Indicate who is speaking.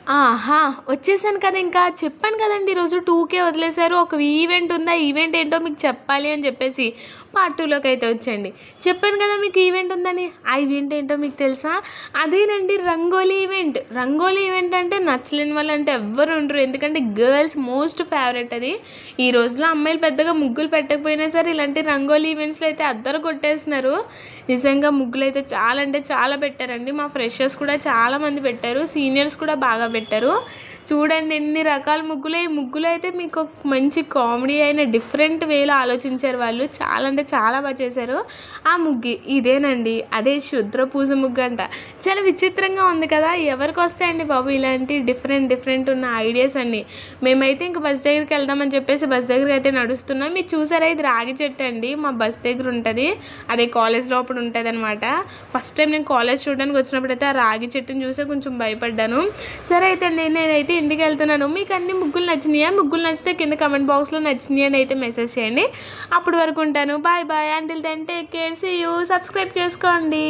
Speaker 1: ఆహా! వచ్చేసాను కదా ఇంకా. చెప్పాను కదండీ! ఈరోజు 2కే వదిలేశారు. ఒక ఈవెంట్ ఉంది. ఆ ఈవెంట్ ఏంటో మీకు చెప్పాలి అని చెప్పేసి పార్ట్ 2లోకైతే వచ్చేయండి. చెప్పాను కదా మీకు ఈవెంట్ ఉందని. ఆ ఈవెంట్ ఏంటో మీకు తెలుసా? అదేనండి రంగోలీ ఈవెంట్. రంగోలీ ఈవెంట్ అంటే నచ్చలేని వాళ్ళంటే ఎవ్వరు ఉండరు. ఎందుకంటే గర్ల్స్ మోస్ట్ ఫేవరెట్ అది. ఈ రోజుల్లో అమ్మాయిలు పెద్దగా ముగ్గులు పెట్టకపోయినా సరే ఇలాంటి రంగోలీ ఈవెంట్స్‌లో అయితే అద్దర కొట్టేస్తున్నారు. నిజంగా ముగ్గులైతే చాలా అంటే చాలా పెట్టారండి. మా ఫ్రెషర్స్ కూడా చాలామంది పెట్టారు. సీనియర్స్ కూడా బాగా పెట్టారు. చూడండి ఎన్ని రకాల ముగ్గులు. ఈ ముగ్గులు అయితే మీకు ఒక మంచి కామెడీ అయిన డిఫరెంట్ వేలో ఆలోచించారు వాళ్ళు. చాలా అంటే చాలా బాగా చేశారు. ఆ ముగ్గు ఇదేనండి. అదే శుద్ర పూజ ముగ్గు అంట. చాలా విచిత్రంగా ఉంది కదా! ఎవరికి వస్తాయండి బాబు ఇలాంటి డిఫరెంట్ ఉన్న ఐడియాస్ అన్నీ. మేమైతే ఇంక బస్ దగ్గరికి వెళ్దామని చెప్పేసి బస్ దగ్గరికి అయితే నడుస్తున్నాం. మీరు చూసారా ఇది రాగి చెట్టు అండి. మా బస్ దగ్గర ఉంటుంది. అదే కాలేజ్ లోపల ఉంటుంది అనమాట. ఫస్ట్ టైం నేను కాలేజ్ చూడడానికి వచ్చినప్పుడు అయితే ఆ రాగి చెట్టుని చూసే కొంచెం భయపడ్డాను. సరే అయితే అండి నేనైతే ఇంటికి వెళ్తున్నాను. మీకు అన్ని ముగ్గులు నచ్చినాయా? ముగ్గులు నచ్చితే కింద కమెంట్ బాక్స్లో నచ్చినాయి అని అయితే మెసేజ్ చేయండి. అప్పటి వరకు ఉంటాను. Bye until then take care. See you. Subscribe చేసుకోండి.